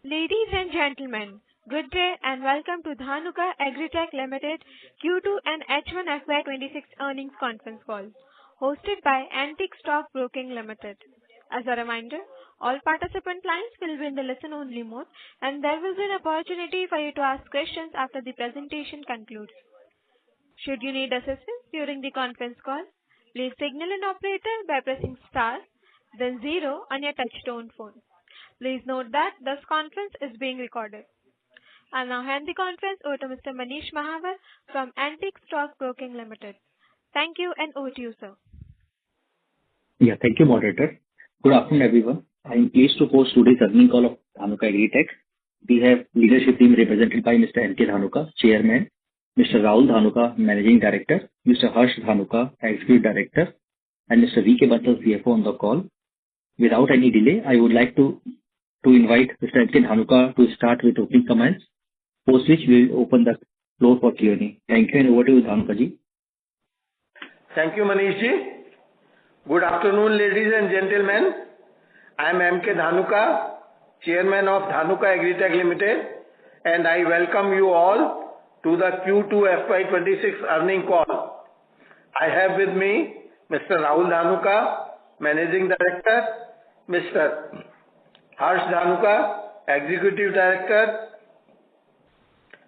Ladies and gentlemen, good day and welcome to Dhanuka Agritech Limited Q2 and H1 FY26 earnings conference call, hosted by Antique Stock Broking Limited. As a reminder, all participant lines will be in the listen-only mode, and there will be an opportunity for you to ask questions after the presentation concludes. Should you need assistance during the conference call, please signal an operator by pressing star, then 0 on your touch-tone phone. Please note that this conference is being recorded. I now hand the conference over to Mr. Manish Mahavar from Antique Stock Broking Limited. Thank you and over to you, sir. Yeah, thank you, moderator. Good afternoon, everyone. I am pleased to host today's earnings call of Dhanuka Agritech. We have leadership team represented by Mr. N.K. Dhanuka, Chairman, Mr. Rahul Dhanuka, Managing Director, Mr. Harsh Dhanuka, Executive Director, and Mr. V.K. Bansal, CFO on the call. Without any delay, I would like to invite Mr. N.K. Dhanuka to start with opening comments, post which we will open the floor for Q&A. Thank you and over to you, Dhanuka ji. Thank you, Manish ji. Good afternoon, ladies and gentlemen. I am M.K. Dhanuka, Chairman of Dhanuka Agritech Limited, and I welcome you all to the Q2 FY26 earnings call. I have with me Mr. Rahul Dhanuka, Managing Director, Mr. Harsh Dhanuka, Executive Director,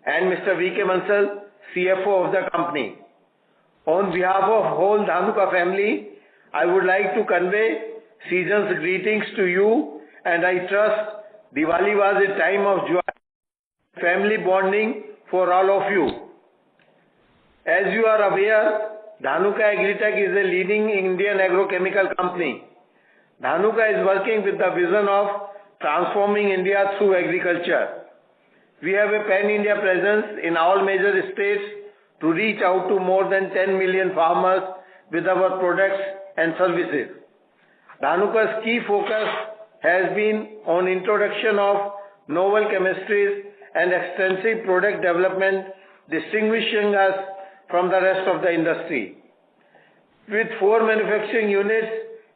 and Mr. V.K. Bansal, CFO of the company. On behalf of whole Dhanuka family, I would like to convey season's greetings to you, and I trust Diwali was a time of joy, family bonding for all of you. As you are aware, Dhanuka Agritech is a leading Indian agrochemical company. Dhanuka is working with the vision of transforming India through agriculture. We have a pan-India presence in all major states to reach out to more than 10 million farmers with our products and services. Dhanuka's key focus has been on introduction of novel chemistries and extensive product development, distinguishing us from the rest of the industry. With 4 manufacturing units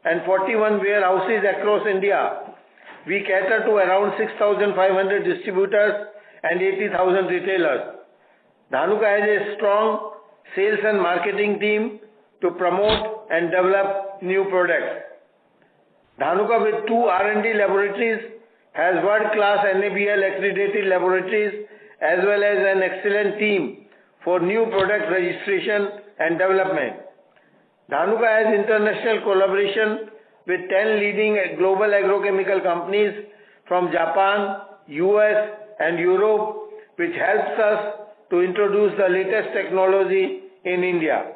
and 41 warehouses across India, we cater to around 6,500 distributors and 80,000 retailers. Dhanuka has a strong sales and marketing team to promote and develop new products. Dhanuka, with 2 R&D laboratories, has world-class NABL accredited laboratories as well as an excellent team for new product registration and development. Dhanuka has international collaboration with 10 leading global agrochemical companies from Japan, US and Europe, which helps us to introduce the latest technology in India.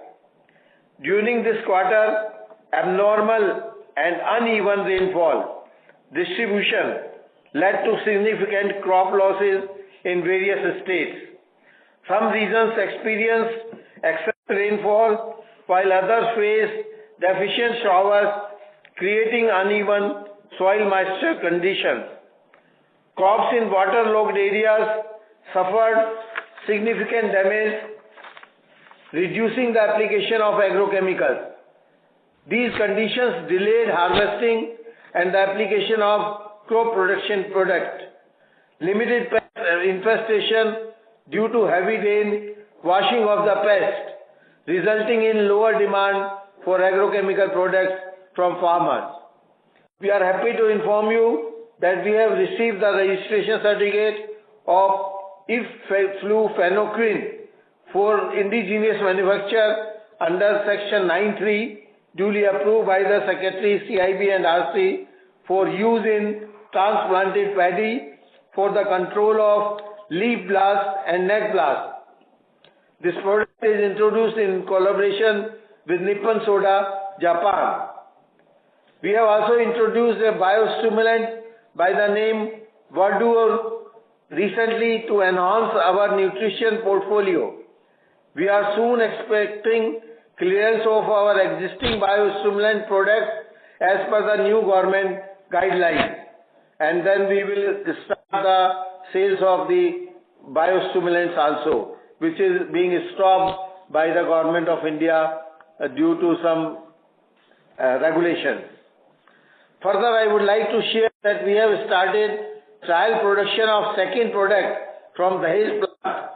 During this quarter, abnormal and uneven rainfall distribution led to significant crop losses in various states. Some regions experienced excessive rainfall, while others faced deficient showers, creating uneven soil moisture conditions. Crops in waterlogged areas suffered significant damage, reducing the application of agrochemicals. These conditions delayed harvesting and the application of crop protection product. Limited pest infestation due to heavy rain, washing of the pest, resulting in lower demand for agrochemical products from farmers. We are happy to inform you that we have received the registration certificate of iflufenoquin for indigenous manufacture under Section 9(3), duly approved by the Secretary CIB and RC for use in transplanted paddy for the control of leaf blast and net blast. This product is introduced in collaboration with Nippon Soda, Japan. We have also introduced a biostimulant by the name Verdure recently to enhance our nutrition portfolio. We are soon expecting clearance of our existing biostimulant products as per the new government guidelines, and then we will start the sales of the biostimulants also, which is being stopped by the government of India due to some regulations. Further, I would like to share that we have started trial production of second product from the Dahej plant.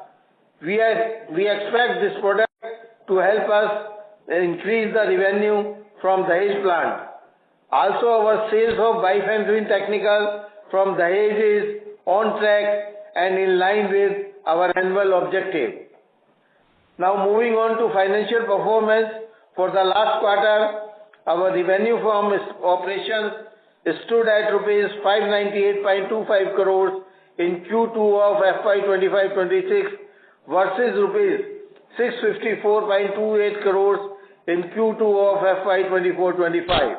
We expect this product to help us increase the revenue from the Dahej plant. Also, our sales of bifenthrin technical from the Dahej is on track and in line with our annual objective. Now moving on to financial performance for the last quarter, our revenue from operations stood at rupees 598.25 crores in Q2 of FY2025-26 versus rupees 654.28 crores in Q2 of FY24-25.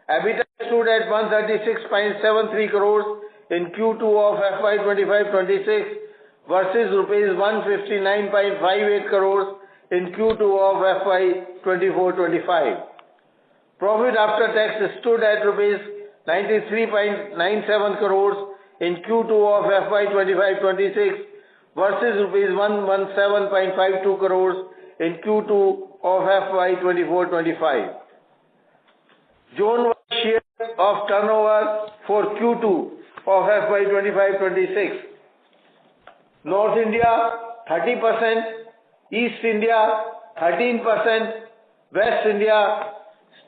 EBITDA stood at 136.73 crores in Q2 of FY25-26 versus rupees 159.58 crores in Q2 of FY24-25. Profit after tax stood at rupees 93.97 crores in Q2 of FY25-26 versus rupees 117.52 crores in Q2 of FY24-25. Zone share of turnover for Q2 of FY25-26. North India 30%, East India 13%, West India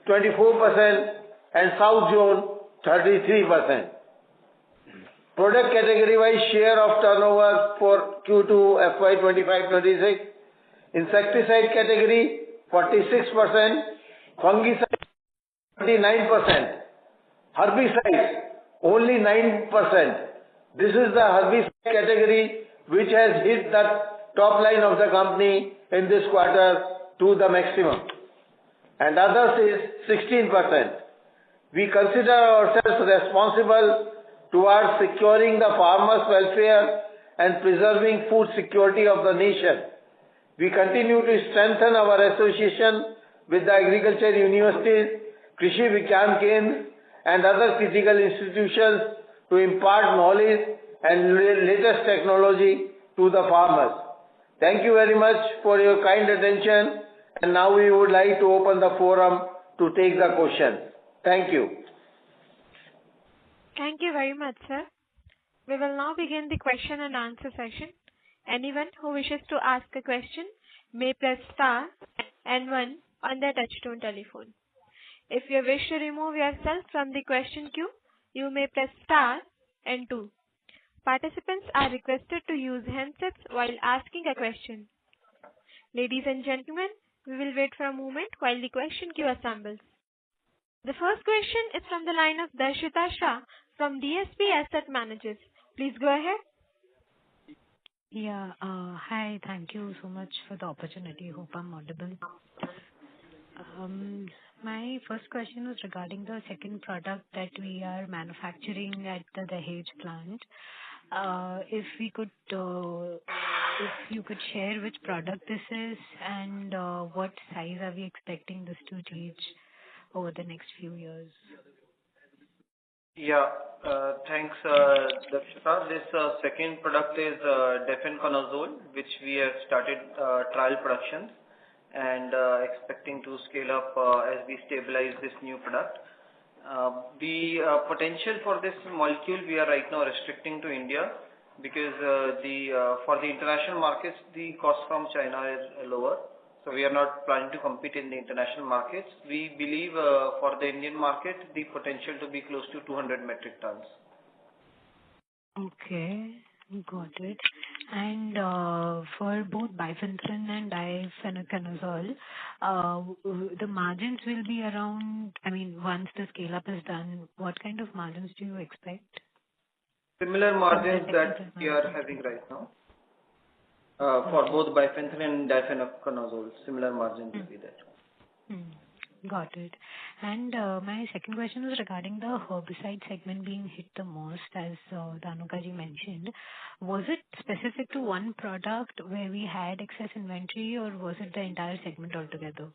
24% and South Zone 33%. Product category wise share of turnover for Q2 FY25-26. Insecticide category 46%, fungicide 29%, herbicide only 9%. This is the herbicide category which has hit the top line of the company in this quarter to the maximum. And others is 16%. We consider ourselves responsible towards securing the farmers' welfare and preserving food security of the nation. We continue to strengthen our association with the agriculture universities, Krishi Vigyan Kendra and other critical institutions to impart knowledge and latest technology to the farmers. Thank you very much for your kind attention, and now we would like to open the forum to take the questions. Thank you. Thank you very much, sir. We will now begin the question and answer session. Anyone who wishes to ask a question may press star and 1 on their touchtone telephone. If you wish to remove yourself from the question queue, you may press star and 2. Participants are requested to use handsets while asking a question. Ladies and gentlemen, we will wait for a moment while the question queue assembles. The first question is from the line of Darshita Shah from DSP Asset Managers. Please go ahead. Yeah, hi, thank you so much for the opportunity. Hope I'm audible. My first question was regarding the second product that we are manufacturing at the Dahej plant. If you could share which product this is and what size are we expecting this to reach over the next few years? Yeah, thanks, Dakshita. This second product is difenoconazole, which we have started trial production and expecting to scale up as we stabilize this new product. The potential for this molecule we are right now restricting to India because for the international markets the cost from China is lower. So we are not planning to compete in the international markets. We believe for the Indian market the potential to be close to 200 metric tons. Okay, got it. And for both bifenthrin and difenoconazole, the margins will be around, once the scale up is done, what kind of margins do you expect? Similar margins that we are having right now. For both bifenthrin and difenoconazole, similar margins will be there. Got it. And my second question was regarding the herbicide segment being hit the most, as Dhanuka ji mentioned. Was it specific to one product where we had excess inventory, or was it the entire segment altogether?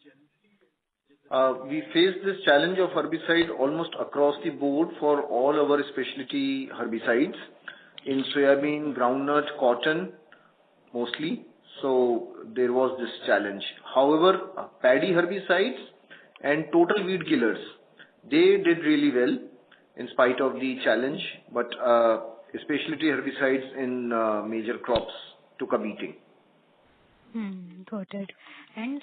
We faced this challenge of herbicide almost across the board for all our specialty herbicides in soybean, groundnut, cotton mostly. So there was this challenge. However, paddy herbicides and total weed killers, they did really well, in spite of the challenge, but specialty herbicides in major crops took a beating. Got it. And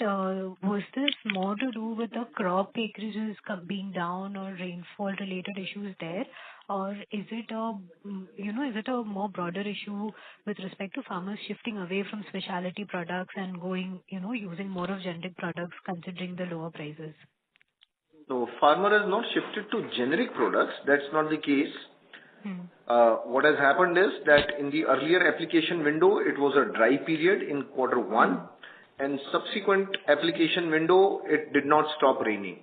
was this more to do with the crop acreages being down or rainfall related issues there? Or is it is it a more broader issue with respect to farmers shifting away from specialty products and going, using more of generic products considering the lower prices? So farmer has not shifted to generic products. That's not the case. What has happened is that in the earlier application window, it was a dry period in Q1, and subsequent application window, it did not stop raining.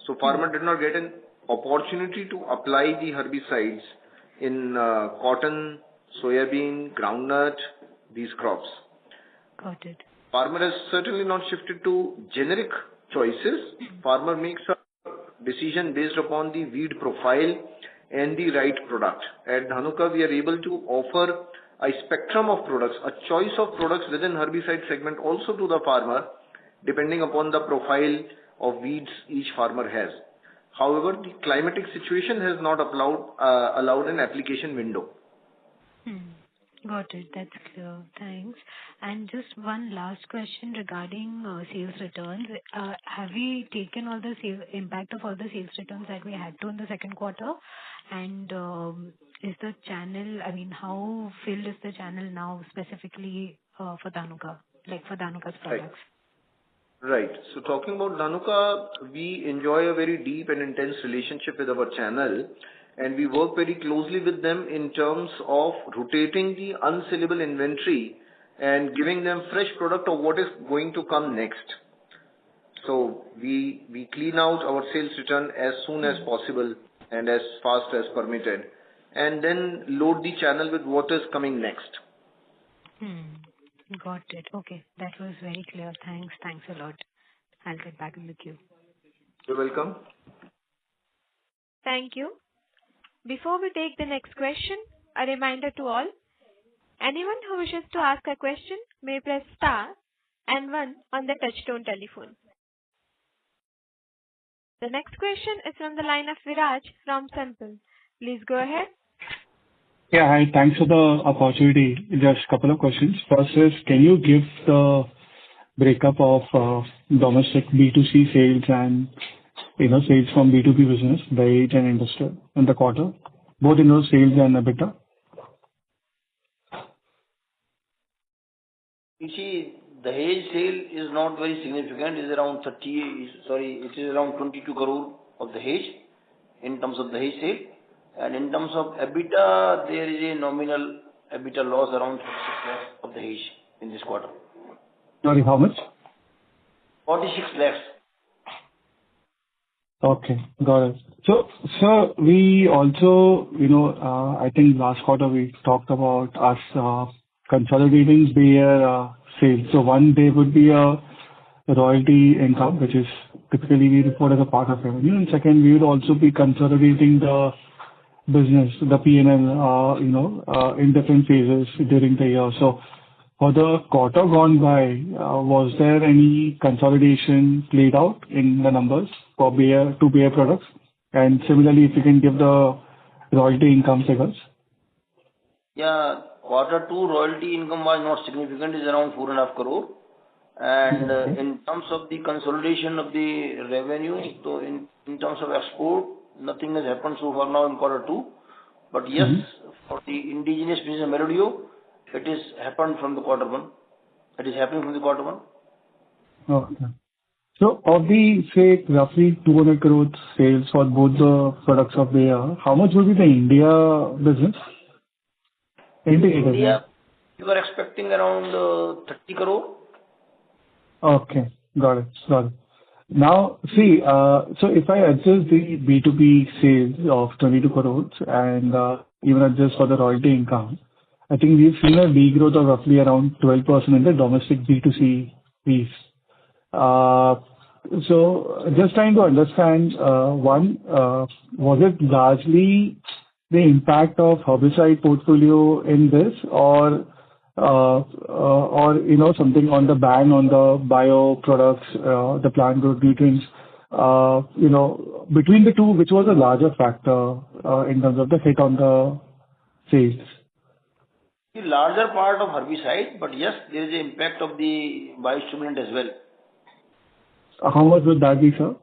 So farmer did not get an opportunity to apply the herbicides in cotton, soybean, groundnut, these crops. Got it. Farmer has certainly not shifted to generic choices. Farmer makes a decision based upon the weed profile and the right product. At Dhanuka, we are able to offer a spectrum of products, a choice of products within herbicide segment also to the farmer, depending upon the profile of weeds each farmer has. However, the climatic situation has not allowed an application window. Got it. That's clear. Thanks. And just one last question regarding sales returns. Have we taken all the impact of all the sales returns that we had to in the second quarter? And is the channel, how filled is the channel now specifically for Dhanuka, like for Dhanuka's products? Right. So talking about Dhanuka, we enjoy a very deep and intense relationship with our channel, and we work very closely with them in terms of rotating the unsellable inventory and giving them fresh product of what is going to come next. So we clean out our sales return as soon as possible and as fast as permitted, and then load the channel with what is coming next. Got it. Okay. That was very clear. Thanks. Thanks a lot. I'll get back in the queue. You're welcome. Thank you. Before we take the next question, a reminder to all, anyone who wishes to ask a question may press star and 1 on the touchtone telephone. The next question is from the line of Viraj from Sample. Please go ahead. Yeah, hi. Thanks for the opportunity. Just a couple of questions. First is, can you give the breakup of domestic B2C sales and sales from B2B business, Dahej and industrial in the quarter, both in those sales and EBITDA? You see, the Dahej sale is not very significant. It is around 22 crore of the Dahej in terms of the Dahej sale. And in terms of EBITDA, there is a nominal EBITDA loss around 46 lakhs of the Dahej in this quarter. Sorry, how much? 46 lakhs. Okay, got it. So, sir, we also, I think last quarter we talked about us consolidating their sales. So one, there would be a royalty income, which is typically we report as a part of revenue. And second, we would also be consolidating the business, the P&L, in different phases during the year. So for the quarter gone by, was there any consolidation played out in the numbers for two Bayer products? And similarly, if you can give the royalty income figures. Yeah, Q2 royalty income was not significant, is around 4.5 crore. And in terms of the consolidation of the revenue, so in terms of export, nothing has happened so far now in Q2. But yes, for the indigenous business Merodio, it is happened from the Q1. It is happening from the Q1. Okay. So of the, say, roughly 200 crore sales for both the products of Bayer, how much will be the India business? India, you are expecting around 30 crore. Okay, got it. Now, see, so if I adjust the B2B sales of 22 crores and even adjust for the royalty income, I think we've seen a degrowth of roughly around 12% in the domestic B2C piece. So just trying to understand, one, was it largely the impact of herbicide portfolio in this, or something on the ban on the bio products, the plant growth nutrients, Between the two, which was a larger factor in terms of the hit on the sales? The larger part of herbicide, but yes, there is an impact of the biostimulant as well. How much would that be, sir?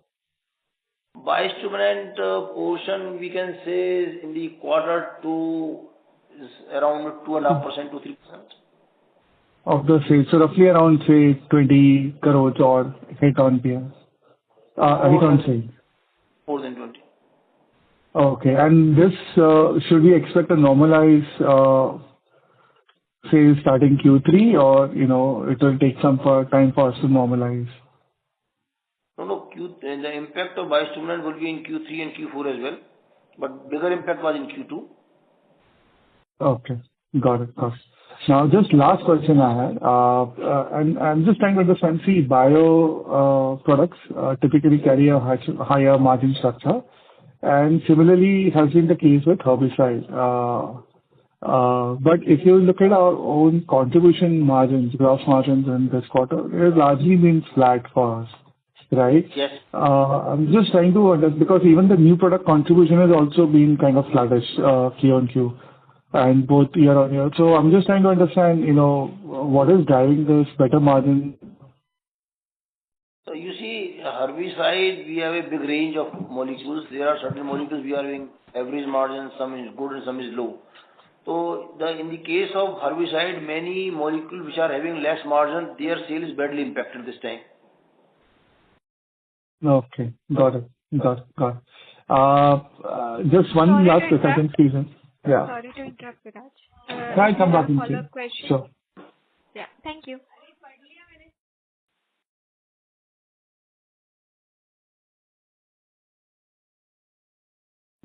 Biostimulant portion, we can say in the quarter two is around 2.5% to 3%. Of the sales. So roughly around, say, 20 crores or hit on PS. Hit on sales. More than 20. Okay. And this, should we expect a normalized sales starting Q3, or, it will take some time for us to normalize? No. The impact of biostimulant will be in Q3 and Q4 as well, but bigger impact was in Q2. Okay. Got it. Now, just last question I had, and I'm just trying to understand, see, bio products typically carry a higher margin structure, and similarly has been the case with herbicide. But if you look at our own contribution margins, gross margins in this quarter, it has largely been flat for us, right? Yes. I'm just trying to understand, because even the new product contribution has also been kind of flattish, Q on Q, and both year on year. So I'm just trying to understand, what is driving this better margin? So you see, herbicide, we have a big range of molecules. There are certain molecules we are having average margin, some is good and some is low. So in the case of herbicide, many molecules which are having less margin, their sale is badly impacted this time. Okay. Got it. Just one last question, please. Yeah. Sorry to interrupt, Viraj. Can I come back in? Follow-up question? Sure. Yeah. Thank you.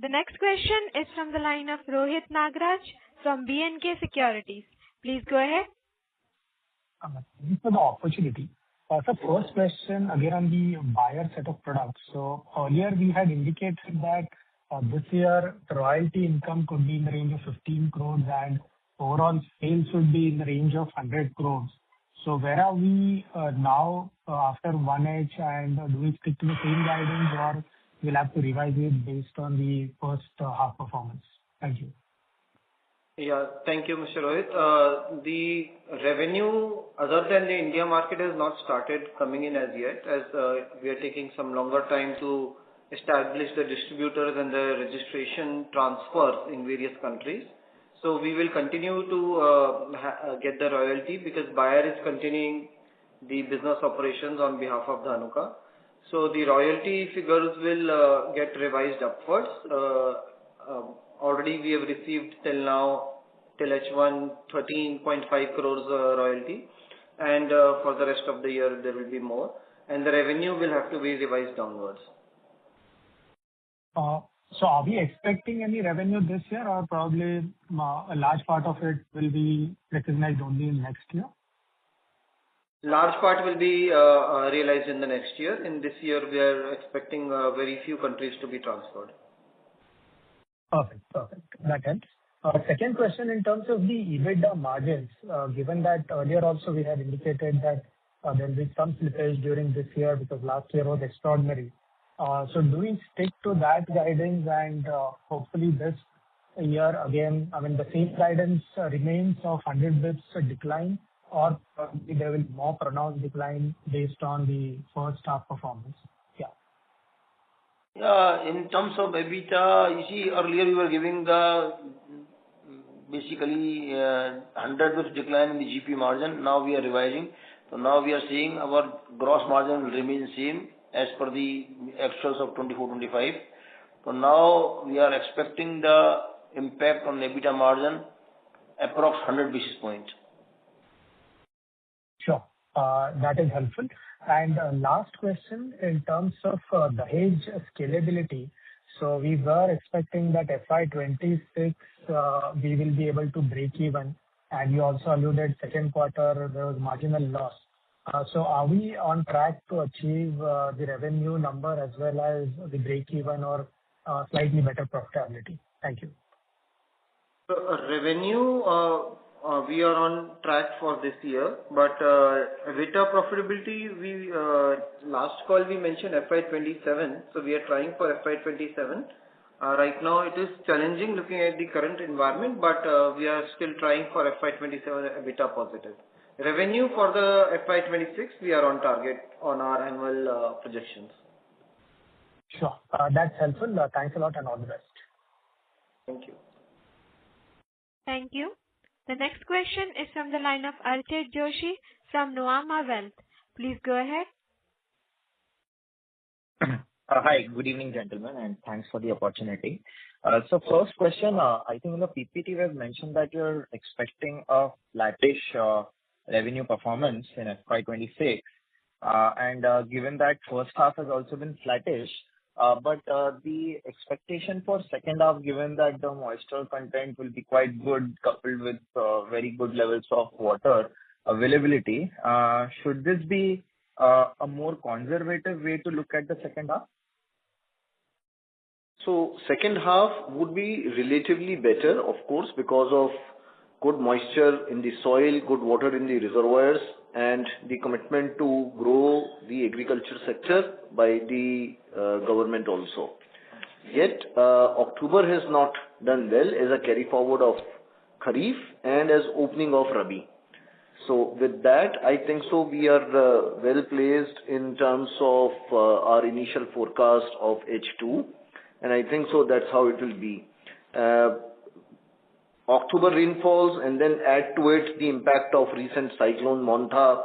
The next question is from the line of Rohit Nagraj from B&K Securities. Please go ahead. Thank you for the opportunity. So first question, again, on the Bayer set of products. So earlier we had indicated that this year royalty income could be in the range of 15 crores and overall sales would be in the range of 100 crores. So where are we now after 1H, and do we stick to the same guidance, or we'll have to revise it based on the first half performance? Thank you. Yeah. Thank you, Mr. Rohit. The revenue other than the India market has not started coming in as yet, as we are taking some longer time to establish the distributors and the registration transfers in various countries. So we will continue to get the royalty because Bayer is continuing the business operations on behalf of Dhanuka. So the royalty figures will get revised upwards. Already we have received till H1 13.5 crores royalty, and for the rest of the year there will be more, and the revenue will have to be revised downwards. So are we expecting any revenue this year, or probably a large part of it will be recognized only in next year? Large part will be realized in the next year. In this year, we are expecting very few countries to be transferred. Perfect. That helps. Second question, in terms of the EBITDA margins, given that earlier also we had indicated that there will be some slippage during this year because last year was extraordinary. So do we stick to that guidance, and hopefully this year again, the same guidance remains of 100 basis decline, or probably there will be more pronounced decline based on the first half performance? Yeah, in terms of EBITDA, you see, earlier we were giving the basically 100 basis decline in the GP margin. Now we are revising. So now we are seeing our gross margin will remain same as per the actuals of 24-25. So now we are expecting the impact on EBITDA margin approx 100 basis points. Sure. That is helpful. And last question, in terms of the hedge scalability. So we were expecting that FY26 we will be able to break even, and you also alluded second quarter there was marginal loss. So are we on track to achieve the revenue number as well as the break even, or slightly better profitability? Thank you. Revenue we are on track for this year, but EBITDA profitability, we last call we mentioned FY27, so we are trying for FY27. Right now it is challenging looking at the current environment, but we are still trying for FY27 EBITDA positive. Revenue for the FY26, we are on target on our annual projections. Sure. That's helpful. Thanks a lot and all the best. Thank you. Thank you. The next question is from the line of Archit Joshi from Nuvama Wealth. Please go ahead. Hi, good evening, gentlemen, and thanks for the opportunity. So first question, I think in the PPT we have mentioned that you're expecting a flattish revenue performance in FY26. And given that first half has also been flattish, but the expectation for second half, given that the moisture content will be quite good, coupled with very good levels of water availability, should this be a more conservative way to look at the second half? So second half would be relatively better, of course, because of good moisture in the soil, good water in the reservoirs, and the commitment to grow the agriculture sector by the government also. Yet, October has not done well as a carry forward of Kharif and as opening of Rabi. So with that, I think so we are well placed in terms of our initial forecast of H2, and I think so that's how it will be. October rainfalls and then add to it the impact of recent cyclone Montha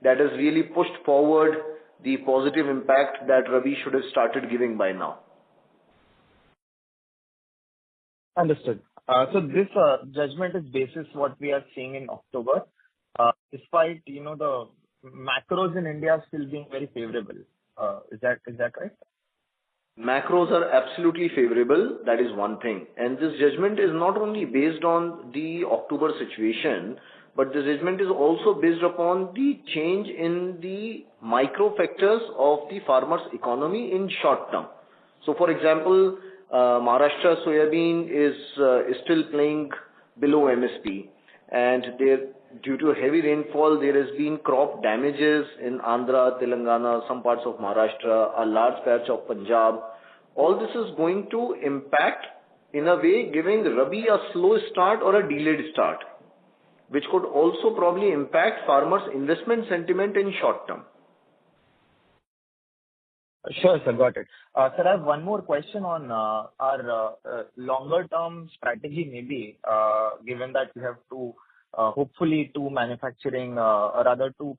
that has really pushed forward the positive impact that Rabi should have started giving by now. Understood. So this judgment is basis what we are seeing in October, despite the macros in India still being very favorable. Is that right? Macros are absolutely favorable. That is one thing. And this judgment is not only based on the October situation, but the judgment is also based upon the change in the micro factors of the farmer's economy in short term. So, for example, Maharashtra soybean is still playing below MSP, and due to heavy rainfall, there has been crop damages in Andhra, Telangana, some parts of Maharashtra, a large patch of Punjab. All this is going to impact, in a way, giving Rabi a slow start or a delayed start, which could also probably impact farmers' investment sentiment in short term. Sure, sir. Got it. Sir, I have one more question on our longer-term strategy, maybe, given that we have hopefully two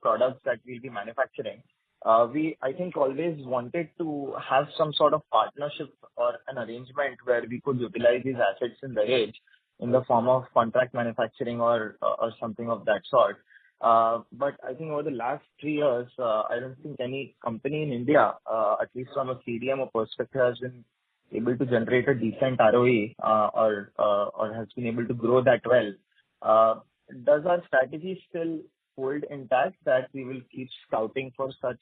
products that we'll be manufacturing. I think, always wanted to have some sort of partnership or an arrangement where we could utilize these assets in the age in the form of contract manufacturing or something of that sort. But I think over the last 3 years, I don't think any company in India, at least from a CDMO perspective, has been able to generate a decent ROE or has been able to grow that well. Does our strategy still hold intact that we will keep scouting for such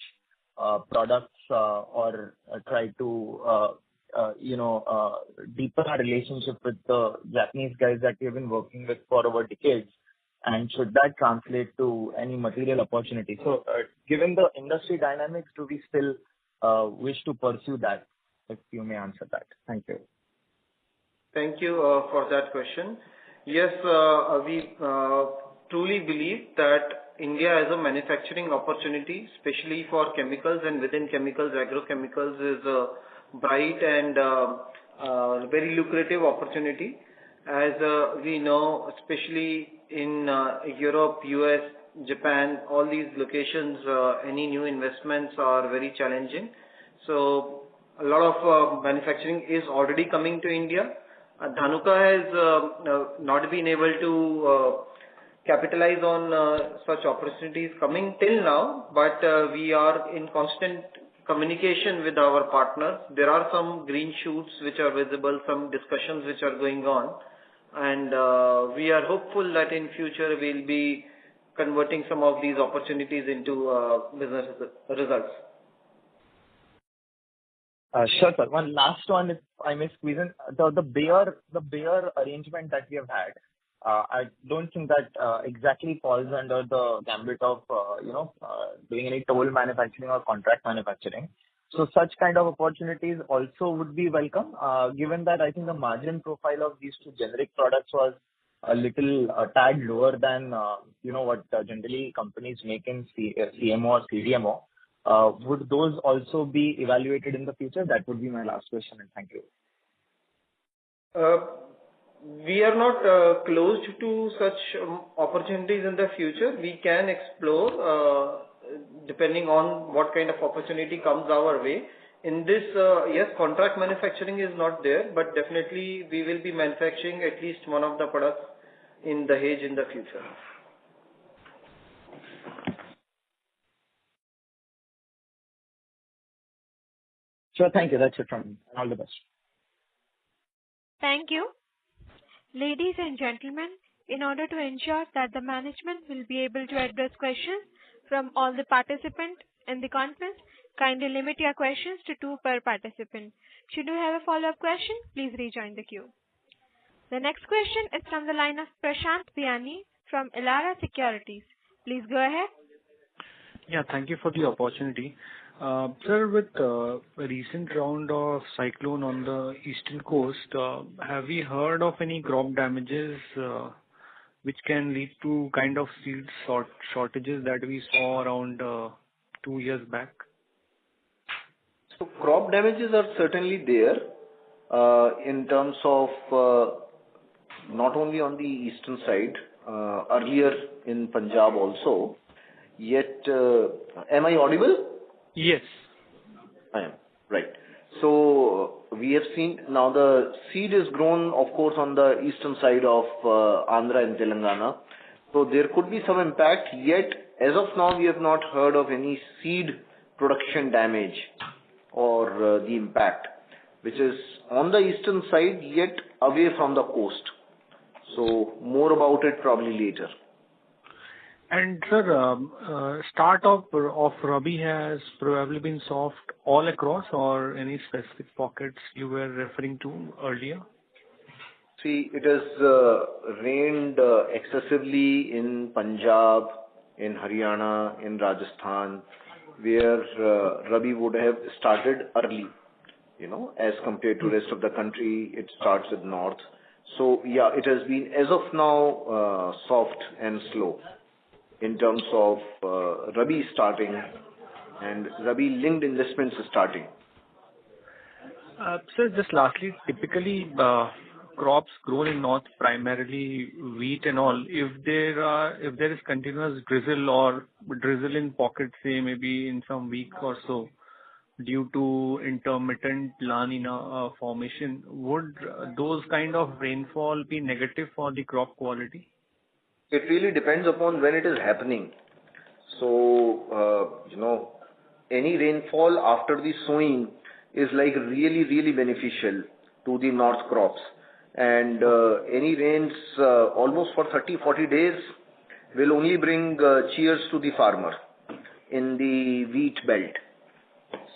products or try to deepen our relationship with the Japanese guys that we have been working with for over decades? And should that translate to any material opportunity? So, given the industry dynamics, do we still wish to pursue that? If you may answer that. Thank you. Thank you for that question. Yes, we truly believe that India as a manufacturing opportunity, especially for chemicals and within chemicals, agrochemicals, is a bright and very lucrative opportunity. As we know, especially in Europe, US, Japan, all these locations, any new investments are very challenging. So a lot of manufacturing is already coming to India. Dhanuka has not been able to capitalize on such opportunities coming till now, but we are in constant communication with our partners. There are some green shoots which are visible, some discussions which are going on, and we are hopeful that in future we'll be converting some of these opportunities into business results. Sure, sir. One last one, if I may squeeze in. The Bayer arrangement that we have had, I don't think that exactly falls under the gambit of, doing any toll manufacturing or contract manufacturing. So such kind of opportunities also would be welcome, given that I think the margin profile of these two generic products was a tad lower than, what generally companies make in CMO or CDMO. Would those also be evaluated in the future? That would be my last question, and thank you. We are not closed to such opportunities in the future. We can explore depending on what kind of opportunity comes our way. In this, yes, contract manufacturing is not there, but definitely we will be manufacturing at least one of the products in Dahej in the future. Sure, thank you. That's it from me. All the best. Thank you. Ladies and gentlemen, in order to ensure that the management will be able to address questions from all the participants in the conference, kindly limit your questions to 2 per participant. Should you have a follow-up question, please rejoin the queue. The next question is from the line of Prashant Biyani from Elara Securities. Please go ahead. Yeah, thank you for the opportunity. Sir, with a recent round of cyclone on the eastern coast, have we heard of any crop damages which can lead to kind of seed shortages that we saw around 2 years back? So crop damages are certainly there in terms of not only on the eastern side, earlier in Punjab also. Yet, am I audible? Yes. I am. Right. So we have seen now the seed is grown, of course, on the eastern side of Andhra and Telangana. So there could be some impact. Yet, as of now, we have not heard of any seed production damage or the impact, which is on the eastern side, yet away from the coast. So more about it probably later. And sir, start of Rabi has probably been soft all across, or any specific pockets you were referring to earlier? See, it has rained excessively in Punjab, in Haryana, in Rajasthan, where Rabi would have started early, as compared to rest of the country, it starts with north. So yeah, it has been as of now soft and slow in terms of Rabi starting and Rabi linked investments starting. Sir, just lastly, typically crops grown in north, primarily wheat and all, if there is continuous drizzle in pockets, say maybe in some weeks or so, due to intermittent La Nina formation, would those kind of rainfall be negative for the crop quality? It really depends upon when it is happening. So, any rainfall after the sowing is like really, really beneficial to the north crops. And any rains almost for 30-40 days will only bring cheers to the farmer in the wheat belt.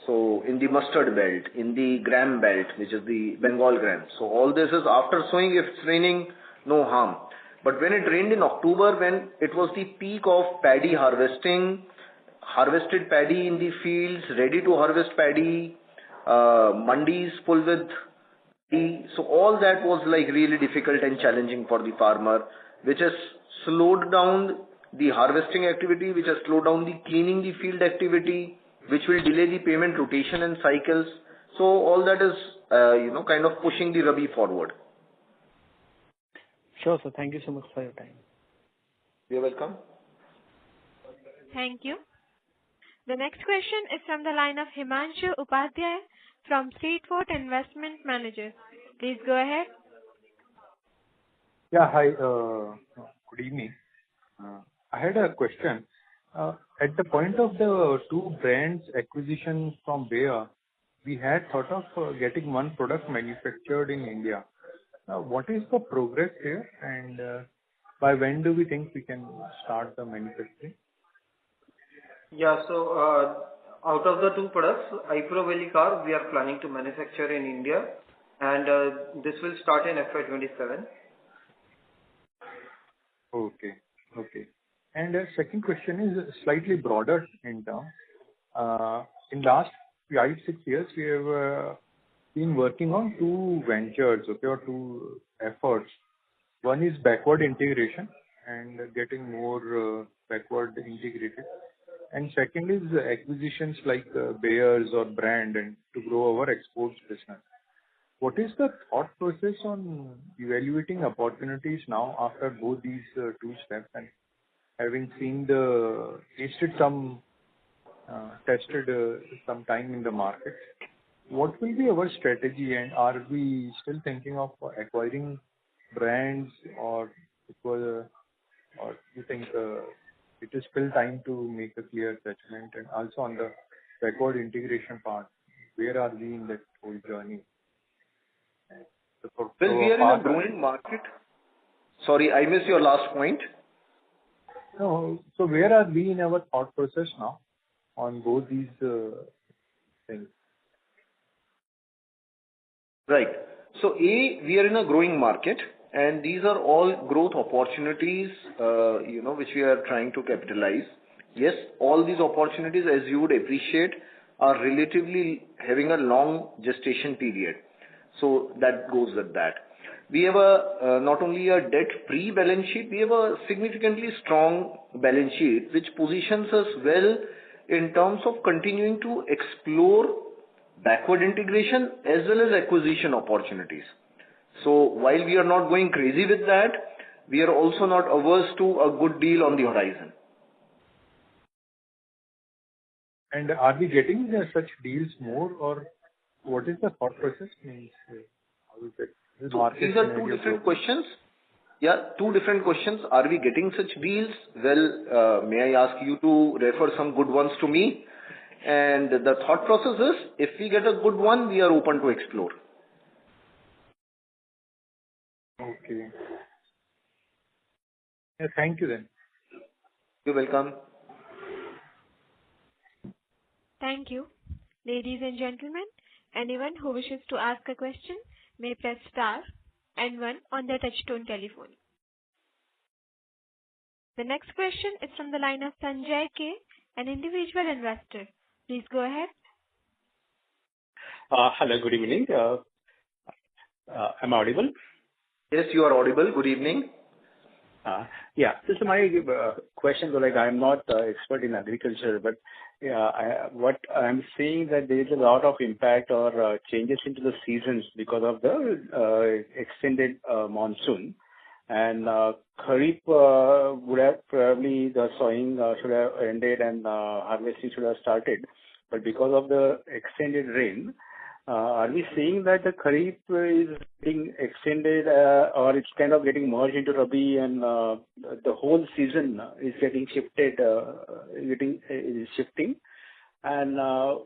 So in the mustard belt, in the gram belt, which is the Bengal gram. So all this is after sowing. If it's raining, no harm. But when it rained in October, when it was the peak of paddy harvesting, harvested paddy in the fields, ready to harvest paddy, mandis full with tea. So all that was like really difficult and challenging for the farmer, which has slowed down the harvesting activity, which has slowed down the cleaning the field activity, which will delay the payment rotation and cycles. So all that is, kind of pushing the Rabi forward. Sure, sir. Thank you so much for your time. You're welcome. Thank you. The next question is from the line of Himanshu Upadhyay from Streetfort Investment Managers. Please go ahead. Yeah, hi. Good evening. I had a question. At the point of the 2 brands acquisition from Bayer, we had thought of getting one product manufactured in India. What is the progress here, and by when do we think we can start the manufacturing? Yeah, so out of the 2 products, Iprovalicar, we are planning to manufacture in India, and this will start in FY27. Okay. Okay. And second question is slightly broader in term. In last 5-6 years, we have been working on two ventures, okay, or two efforts. One is backward integration and getting more backward integrated. And second is acquisitions like Bayer's or brand and to grow our exports business. What is the thought process on evaluating opportunities now after both these two steps and having tested some time in the market? What will be our strategy, and are we still thinking of acquiring brands, or you think it is still time to make a clear judgment? And also on the backward integration part, where are we in that whole journey? Well, we are in a growing market. Sorry, I missed your last point. No, so where are we in our thought process now on both these things? Right. So we are in a growing market, and these are all growth opportunities, which we are trying to capitalize. Yes, all these opportunities, as you would appreciate, are relatively having a long gestation period. So that goes with that. We have not only a debt-free balance sheet, we have a significantly strong balance sheet, which positions us well in terms of continuing to explore backward integration as well as acquisition opportunities. So while we are not going crazy with that, we are also not averse to a good deal on the horizon. And are we getting such deals more, or what is the thought process? How is it? So these are two different questions. Yeah, two different questions. Are we getting such deals? Well, may I ask you to refer some good ones to me? And the thought process is, if we get a good one, we are open to explore. Okay. Yeah, thank you then. You're welcome. Thank you. Ladies and gentlemen, anyone who wishes to ask a question may press star and 1 on their touchtone telephone. The next question is from the line of Sanjay K, an individual investor. Please go ahead. Hello, good evening. Am I audible? Yes, you are audible. Good evening. Yeah, this is my question. So, like, I'm not expert in agriculture, but what I'm seeing that there is a lot of impact or changes into the seasons because of the extended monsoon. And Kharif would have probably the sowing should have ended and harvesting should have started. But because of the extended rain, are we seeing that the Kharif is getting extended or it's kind of getting merged into Rabi, and the whole season is getting shifted, shifting, and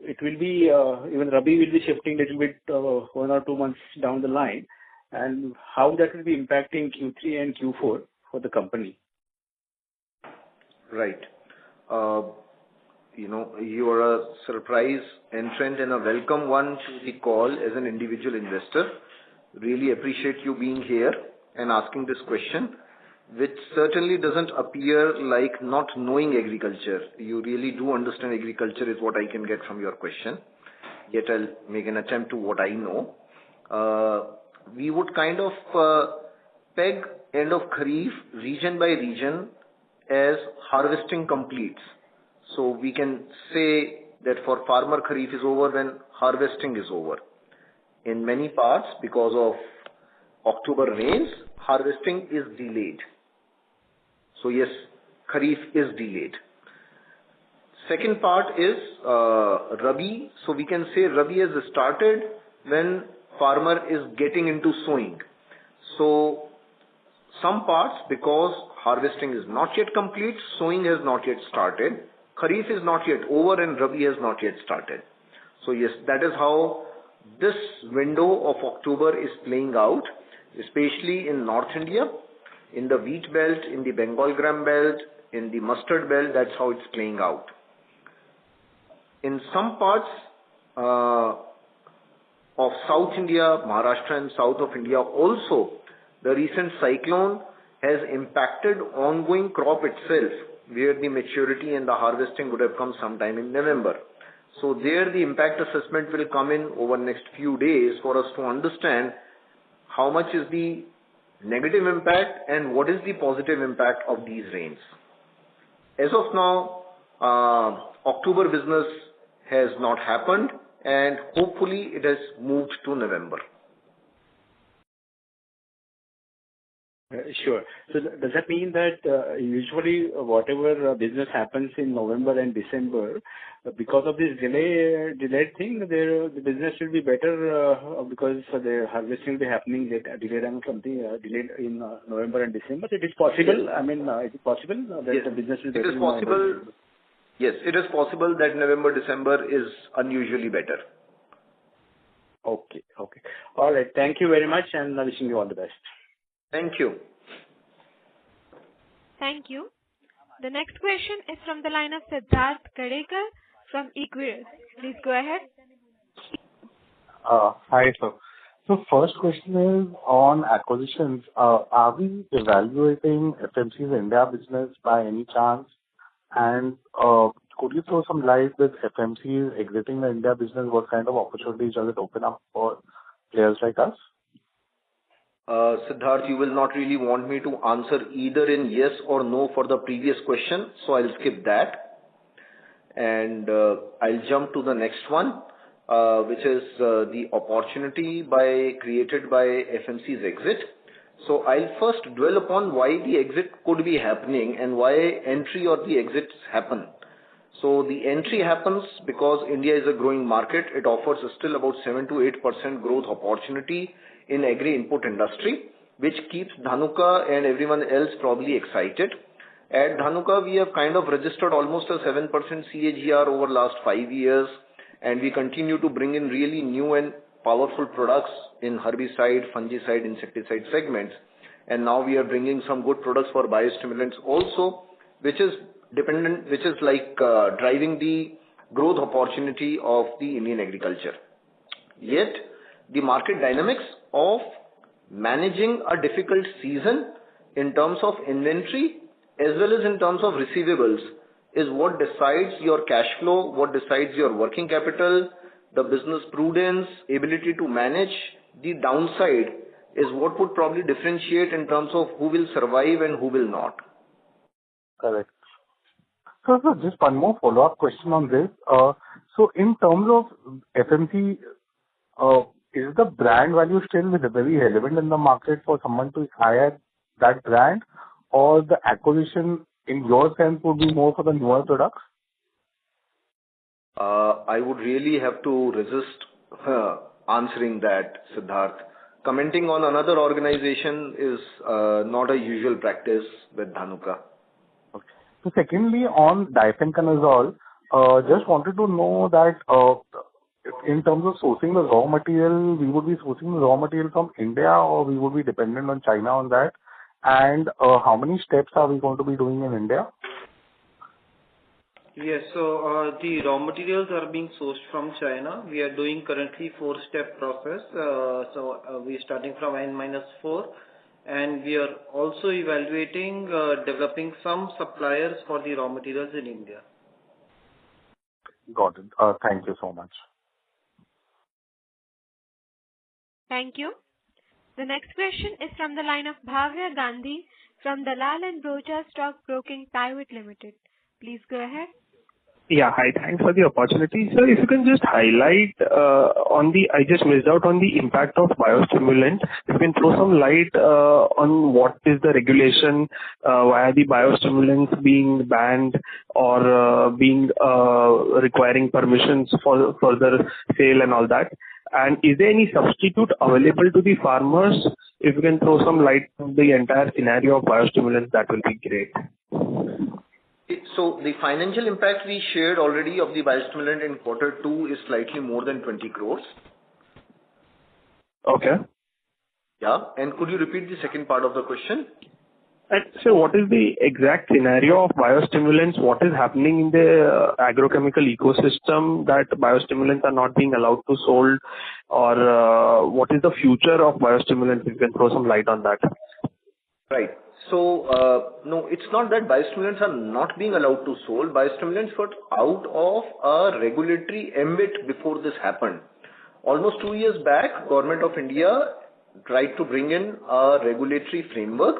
it will be even Rabi will be shifting a little bit 1 or 2 months down the line, and how that will be impacting Q3 and Q4 for the company? Right. You are a surprise entrant and a welcome one to the call as an individual investor. Really appreciate you being here and asking this question, which certainly doesn't appear like not knowing agriculture. You really do understand agriculture is what I can get from your question. Yet I'll make an attempt to what I know. We would kind of peg end of Kharif region by region as harvesting completes. So we can say that for farmer, Kharif is over when harvesting is over. In many parts, because of October rains, harvesting is delayed. So yes, Kharif is delayed. Second part is Rabi. So we can say Rabi has started when farmer is getting into sowing. So some parts, because harvesting is not yet complete, sowing has not yet started, Kharif is not yet over, and Rabi has not yet started. So yes, that is how this window of October is playing out, especially in North India, in the wheat belt, in the Bengal gram belt, in the mustard belt. That's how it's playing out. In some parts of South India, Maharashtra and south of India also, the recent cyclone has impacted ongoing crop itself, where the maturity and the harvesting would have come sometime in November. So there the impact assessment will come in over next few days for us to understand how much is the negative impact and what is the positive impact of these rains. As of now, October business has not happened, and hopefully it has moved to November. Sure. So does that mean that usually whatever business happens in November and December, because of this delayed thing, the business will be better because the harvesting will be happening delayed and something delayed in November and December. It is possible. Yes. I mean, is it possible that Yes. the business will be better? It is possible. Yes, it is possible that November, December is unusually better. Okay. All right. Thank you very much, and wishing you all the best. Thank you. Thank you. The next question is from the line of Siddharth Kadekar from Equirus. Please go ahead. Hi, sir. So first question is on acquisitions. Are we evaluating FMC's India business by any chance? And could you throw some light with FMC's exiting the India business? What kind of opportunities does it open up for players like us? Siddharth, you will not really want me to answer either in yes or no for the previous question, so I'll skip that. And I'll jump to the next one, which is the opportunity created by FMC's exit. So I'll first dwell upon why the exit could be happening and why entry or the exits happen. So the entry happens because India is a growing market. It offers still about 7 to 8% growth opportunity in agri-input industry, which keeps Dhanuka and everyone else probably excited. At Dhanuka, we have kind of registered almost a 7% CAGR over last 5 years, and we continue to bring in really new and powerful products in herbicide, fungicide, insecticide segments. And now we are bringing some good products for biostimulants also, which is driving the growth opportunity of the Indian agriculture. Yet, the market dynamics of managing a difficult season in terms of inventory as well as in terms of receivables is what decides your cash flow, what decides your working capital, the business prudence, ability to manage the downside is what would probably differentiate in terms of who will survive and who will not. Correct. So just one more follow-up question on this. So in terms of FMC, is the brand value still very relevant in the market for someone to hire that brand, or the acquisition in your sense would be more for the newer products? I would really have to resist answering that, Siddharth. Commenting on another organization is not a usual practice with Dhanuka. Okay. So secondly, on difenoconazole, just wanted to know that in terms of sourcing the raw material, we would be sourcing the raw material from India, or we would be dependent on China on that? And how many steps are we going to be doing in India? Yes, so the raw materials are being sourced from China. We are doing currently 4-step process. We're starting from N-4, and we are also evaluating developing some suppliers for the raw materials in India. Got it. Thank you so much. Thank you. The next question is from the line of Bhavya Gandhi from Dalal and Broacha Stock Broking Private Limited. Please go ahead. Yeah, hi. Thanks for the opportunity. Sir, if you can just highlight I just missed out on the impact of biostimulant. If you can throw some light on what is the regulation, why are the biostimulants being banned or being requiring permissions for further sale and all that. And is there any substitute available to the farmers? If you can throw some light on the entire scenario of biostimulants, that will be great. So the financial impact we shared already of the biostimulant in Q2 is slightly more than 20 crores. Okay. Yeah. And could you repeat the second part of the question? And so what is the exact scenario of biostimulants? What is happening in the agrochemical ecosystem that biostimulants are not being allowed to sold, or what is the future of biostimulants? If you can throw some light on that. Right. No, it's not that biostimulants are not being allowed to sold. Biostimulants got out of a regulatory ambit before this happened. Almost 2 years back, Government of India tried to bring in a regulatory framework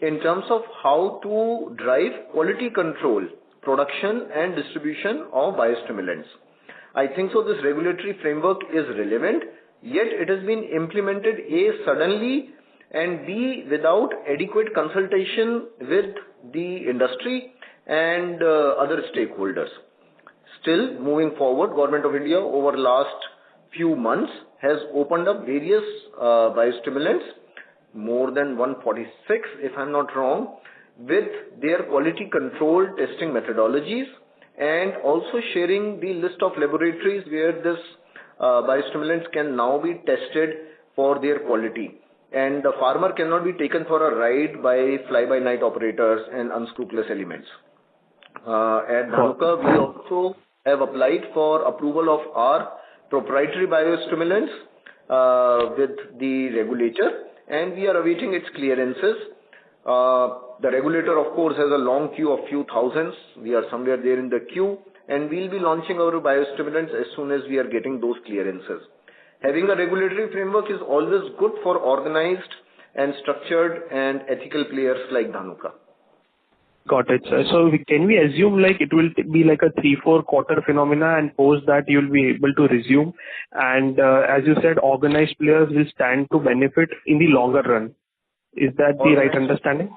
in terms of how to drive quality control, production and distribution of biostimulants. I think so this regulatory framework is relevant, yet it has been implemented A, suddenly, and B, without adequate consultation with the industry and other stakeholders. Still, moving forward, Government of India over last few months has opened up various biostimulants, more than 146 if I'm not wrong, with their quality control testing methodologies, and also sharing the list of laboratories where this biostimulants can now be tested for their quality. And the farmer cannot be taken for a ride by fly-by-night operators and unscrupulous elements. At Dhanuka, we also have applied for approval of our proprietary biostimulants with the regulator, and we are awaiting its clearances. The regulator, of course, has a long queue of few thousands. We are somewhere there in the queue, and we'll be launching our biostimulants as soon as we are getting those clearances. Having a regulatory framework is always good for organized and structured and ethical players like Dhanuka. Got it, sir. So can we assume like it will be like a 3-4 quarter phenomena, and post that you'll be able to resume? And as you said, organized players will stand to benefit in the longer run. Is that the right understanding?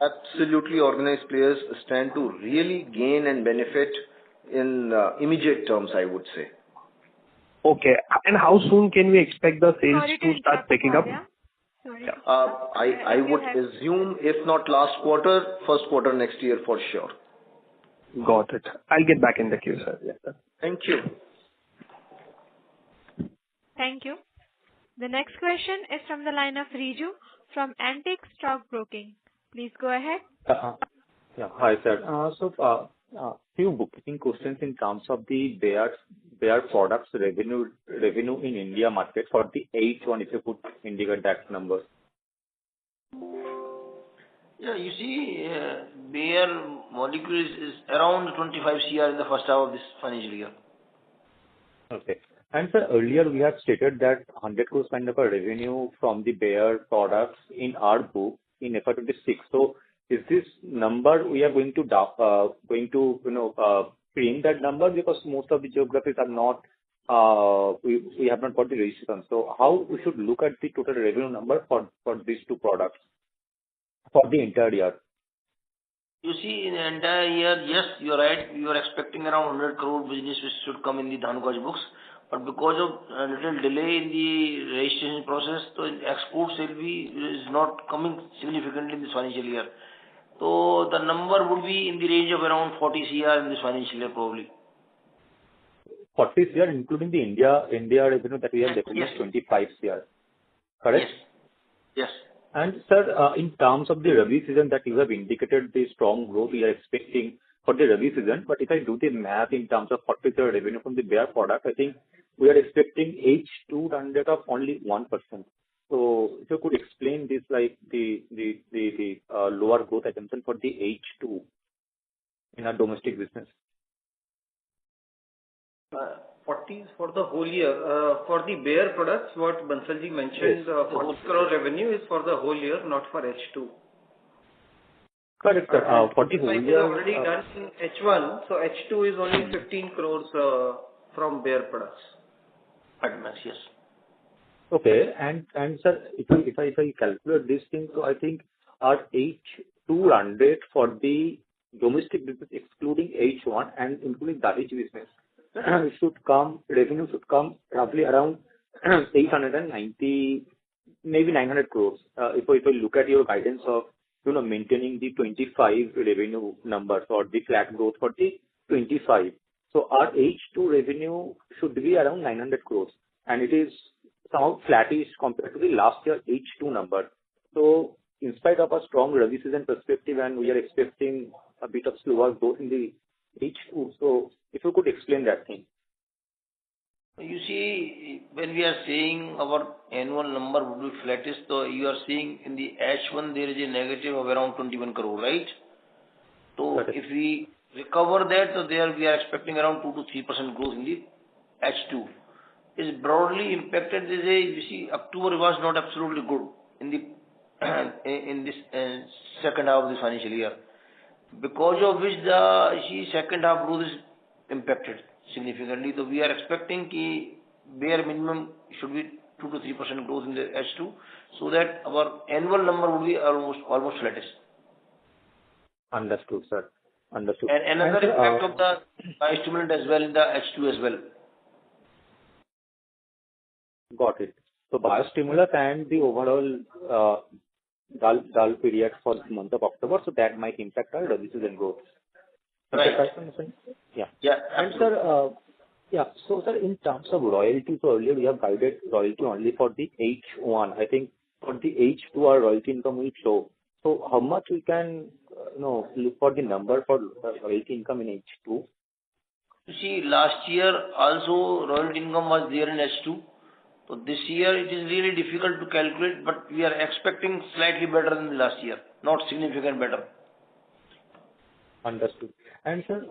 Absolutely, organized players stand to really gain and benefit in immediate terms, I would say. Okay. And how soon can we expect the sales to start picking up? Sorry. I would assume, if not last quarter, first quarter next year for sure. Got it. I'll get back in the queue, sir. Yes, sir. Thank you. Thank you. The next question is from the line of Riju from Antique Stock Broking. Please go ahead. Yeah. Hi, sir. Few bookkeeping questions in terms of the Bayer products revenue in India market for the H1, if you could indicate that number. Yeah, you see, Bayer molecules is around 25 CR in the first half of this financial year. Okay. And sir, earlier we had stated that 100 crores kind of a revenue from the Bayer products in our book in FY26. So is this number we are going to claim that number, because most of the geographies are not, we have not got the registration. So how we should look at the total revenue number for these two products for the entire year? You see, in the entire year, yes, you are right. We were expecting around 100 crore business which should come in the Dhanuka's books. But because of a little delay in the registration process, so export sale is not coming significantly in this financial year. So the number would be in the range of around 40 CR in this financial year probably. 40 CR including the India revenue that we have definitely 25 CR. Correct? Yes. And sir, in terms of the Rabi season that you have indicated the strong growth we are expecting for the Rabi season, but if I do the math in terms of 40 CR revenue from the Bayer product, I think we are expecting H2 run rate of only 1%. So if you could explain this, like the lower growth assumption for the H2 in our domestic business. 40 is for the whole year. For the Bayer products, what Bansalji mentioned, 40 crore revenue is for the whole year, not for H2. Correct, sir. 40 whole year. Already done in H1, so H2 is only 15 crores from Bayer products. Yes. Okay, and sir, if I calculate this thing, so I think our H2 run rate for the domestic business, excluding H1 and including Dahej business, revenue should come roughly around 890, maybe 900 crores. If I look at your guidance of maintaining the 25 revenue numbers or the flat growth for the 25, so our H2 revenue should be around 900 crores, and it is somehow flattish compared to the last year H2 number. So in spite of a strong Rabi season perspective, and we are expecting a bit of slower growth in the H2. So if you could explain that thing. You see, when we are saying our annual number would be flattest, so you are seeing in the H1 there is a negative of around 21 crore, right? So Got it. if we recover that, so there we are expecting around 2 to 3% growth in the H2. Is broadly impacted. You see, October was not absolutely good in the in this second half of this financial year, because of which the second half growth is impacted significantly. So we are expecting ki bare minimum should be 2 to 3% growth in the H2, so that our annual number will be almost flattish. Understood, sir. Understood. And another impact of the biostimulant as well in the H2 as well. Got it. So biostimulus and the overall dull period for the month of October, so that might impact our services and growth. Right. Yeah. Yeah. And sir, so sir, in terms of royalty, so earlier we have guided royalty only for the H1. I think for the H2 our royalty income will show. So how much we can look for the number for royalty income in H2? You see, last year also royalty income was there in H2. So this year it is really difficult to calculate, but we are expecting slightly better than the last year, not significant better. Understood. And sir,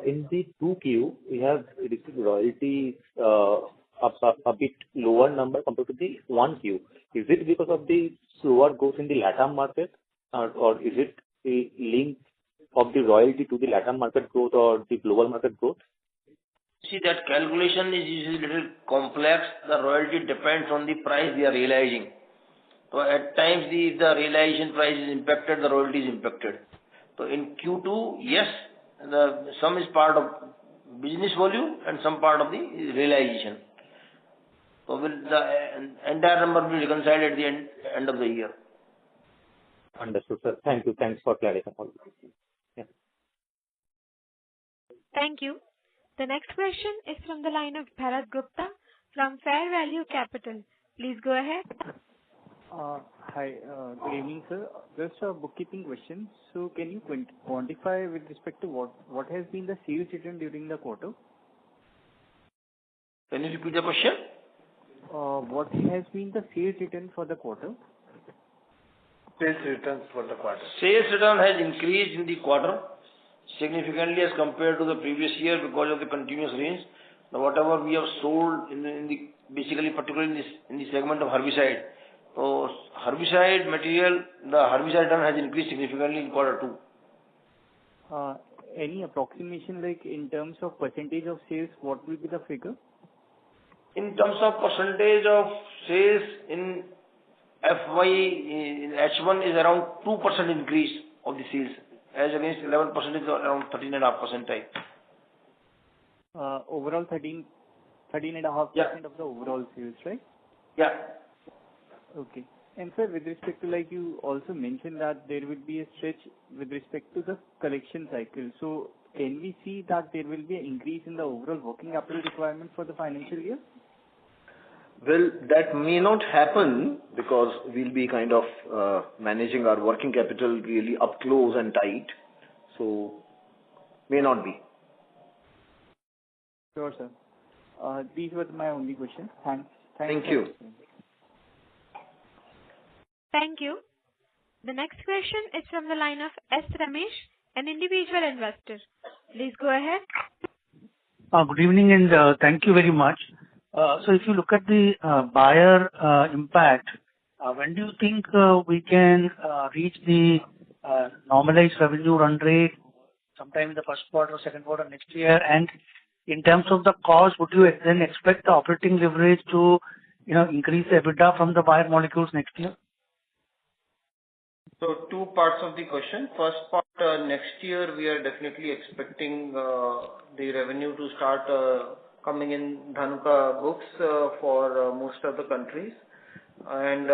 in the 2Q, we have received royalty a bit lower number compared to the 1Q. Is it because of the slower growth in the LATAM market, or is it a link of the royalty to the LATAM market growth or the global market growth? See, that calculation is usually a little complex. The royalty depends on the price we are realizing. So at times the realization price is impacted, the royalty is impacted. So in Q2, yes, the some is part of business volume and some part of the realization. So the entire number will be reconciled at the end of the year. Understood, sir. Thank you. Thanks for clarifying all this. Yeah. Thank you. The next question is from the line of Bharat Gupta from Fair Value Capital. Please go ahead. Hi, good evening, sir. Just a bookkeeping question. So can you quantify with respect to what has been the sales return during the quarter? Can you repeat the question? What has been the sales return for the quarter? Sales returns for the quarter. Sales return has increased in the quarter significantly as compared to the previous year because of the continuous rains. Now, whatever we have sold basically particularly in the segment of herbicide. So herbicide material, the herbicide return has increased significantly in quarter 2. Any approximation, like in terms of percentage of sales, what will be the figure? In terms of percentage of sales in H1 is around 2% increase of the sales, as against 11% is around 13.5% type. Overall 13.5% of the overall sales, right? Yeah. Okay. And sir, with respect to, like you also mentioned that there will be a stretch with respect to the collection cycle. So can we see that there will be an increase in the overall working capital requirement for the financial year? Well, that may not happen because we'll be kind of managing our working capital really up close and tight. So, may not be. Sure, sir. These were my only questions. Thanks. Thank you. Thank you. The next question is from the line of S. Ramesh, an individual investor. Please go ahead. Good evening and thank you very much. So if you look at the buyer impact, when do you think we can reach the normalized revenue run rate? Sometime in the first quarter, second quarter next year? And in terms of the cost, would you then expect the operating leverage to increase the EBITDA from the buyer molecules next year? So two parts of the question. First part, next year we are definitely expecting the revenue to start coming in Dhanuka books for most of the countries. And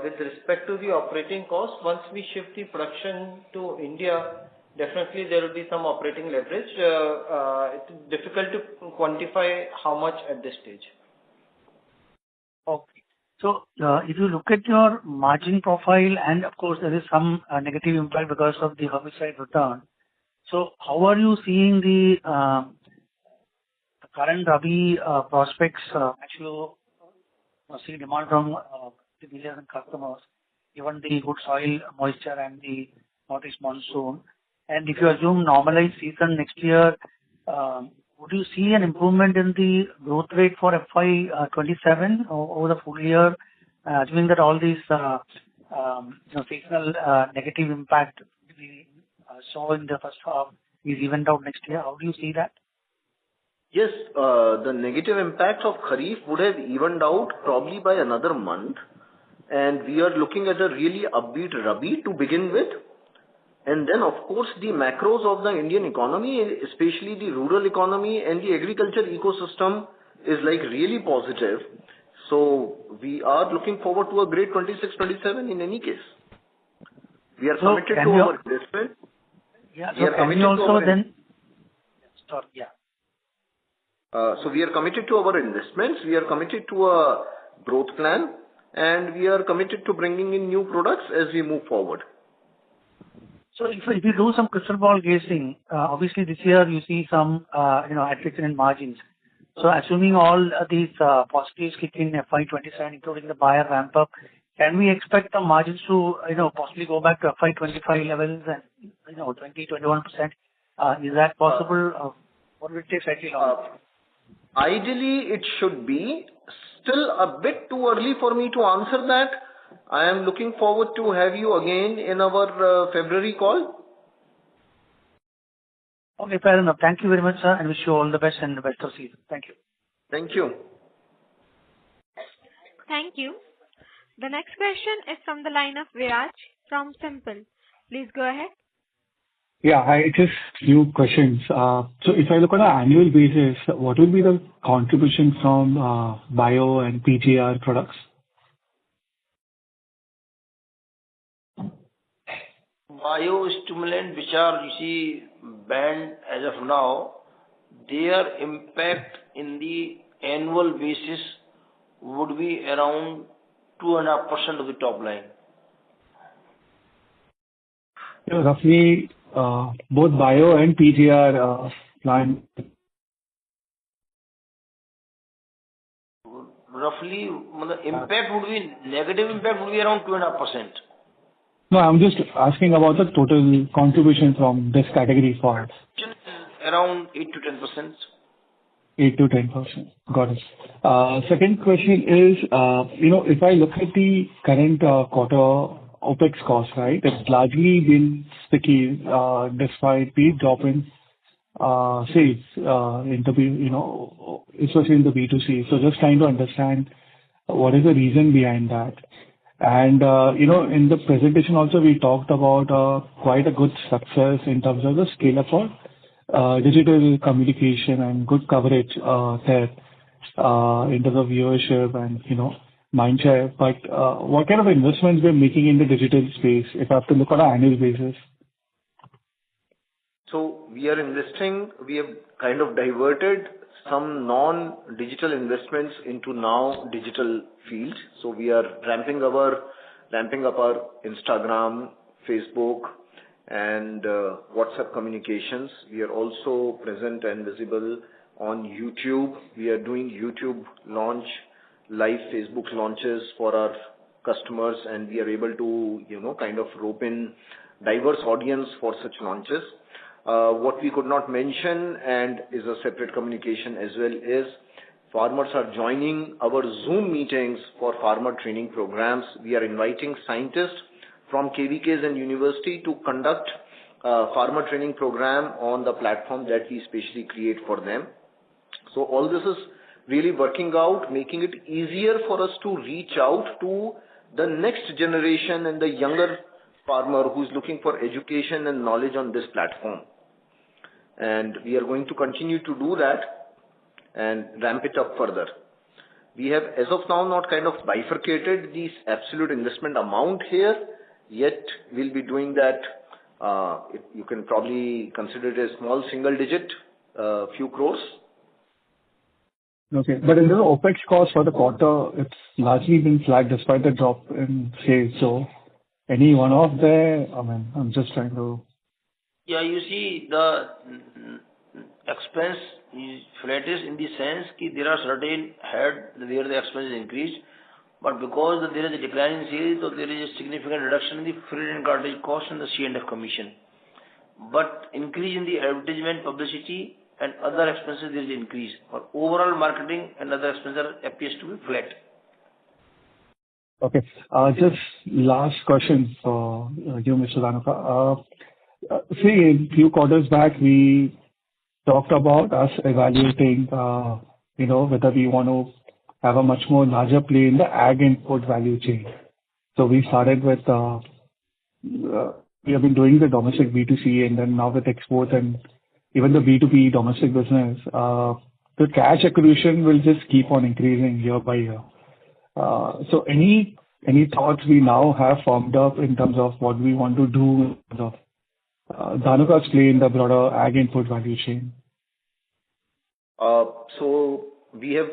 with respect to the operating cost, once we shift the production to India, definitely there will be some operating leverage. It is difficult to quantify how much at this stage. Okay. So if you look at your margin profile, and of course there is some negative impact because of the herbicide return. So how are you seeing the current Rabi prospects actually see demand from the dealers and customers, given the good soil moisture and the northeast monsoon? And if you assume normalized season next year, would you see an improvement in the growth rate for FY27 over the full year, assuming that all these seasonal negative impact we saw in the first half is evened out next year? How do you see that? Yes, the negative impact of Kharif would have evened out probably by another month, and we are looking at a really upbeat Rabi to begin with. And then, of course, the macros of the Indian economy, especially the rural economy and the agriculture ecosystem, is like really positive. So we are looking forward to a great 26-27 in any case. We are committed to our investment. Yeah, so can you also then... Sorry, yeah. So we are committed to our investments, we are committed to a growth plan, and we are committed to bringing in new products as we move forward. So if you do some crystal ball gazing, obviously this year you see some attrition in margins. So assuming all these positives kick in FY27, including the buyer ramp up, can we expect the margins to possibly go back to FY25 levels and 20-21%? Is that possible? Or will it take slightly longer? Ideally, it should be. Still a bit too early for me to answer that. I am looking forward to have you again in our February call. Okay, fair enough. Thank you very much, sir, and wish you all the best and the best of season. Thank you. Thank you. Thank you. The next question is from the line of Viraj from Simple. Please go ahead. Yeah, hi. Just few questions. So if I look on an annual basis, what will be the contribution from bio and PGR products? Biostimulant, which are, you see, banned as of now, their impact in the annual basis would be around 2.5% of the top line. Yeah, roughly, both bio and PGR plant. Roughly, the impact would be, negative impact would be around 2.5%. No, I'm just asking about the total contribution from this category for it. Around 8 to 10%. 8 to 10%. Got it. Second question is, if I look at the current quarter OPEX cost, right, it's largely been sticky despite the drop in sales especially in the B2C. So just trying to understand what is the reason behind that. And, in the presentation also, we talked about quite a good success in terms of the scale up for digital communication and good coverage there in terms of viewership and, mindshare. But what kind of investments we're making in the digital space if I have to look on an annual basis? So we are investing, we have kind of diverted some non-digital investments into now digital field. So we are ramping up our Instagram, Facebook, and WhatsApp communications. We are also present and visible on YouTube. We are doing YouTube launch, live Facebook launches for our customers, and we are able to, kind of rope in diverse audience for such launches. What we could not mention and is a separate communication as well is farmers are joining our Zoom meetings for farmer training programs. We are inviting scientists from KVKs and university to conduct farmer training program on the platform that we specially create for them. So all this is really working out, making it easier for us to reach out to the next generation and the younger farmer who's looking for education and knowledge on this platform. And we are going to continue to do that and ramp it up further. We have, as of now, not kind of bifurcated the absolute investment amount here, yet we'll be doing that. You can probably consider it a small single digit, few crores. Okay, but in the OPEX cost for the quarter, it's largely been flat despite the drop in sales. So any one-off there? I mean, I'm just trying to... Yeah, you see, the expense is flattish in the sense that there are certain head where the expense is increased, but because there is a decline in sales, so there is a significant reduction in the freight and cartage cost and the C&F commission. But increase in the advertisement, publicity and other expenses, there is increase. But overall marketing and other expenses appears to be flat. Okay. Just last question for you, Mr. Dhanuka. See, in few quarters back, we talked about us evaluating, whether we want to have a much more larger play in the ag input value chain. So we started with, we have been doing the domestic B2C and then now with exports and even the B2B domestic business, the cash acquisition will just keep on increasing year by year. So any thoughts we now have formed up in terms of what we want to do in terms of Dhanuka's play in the broader ag input value chain? So we have,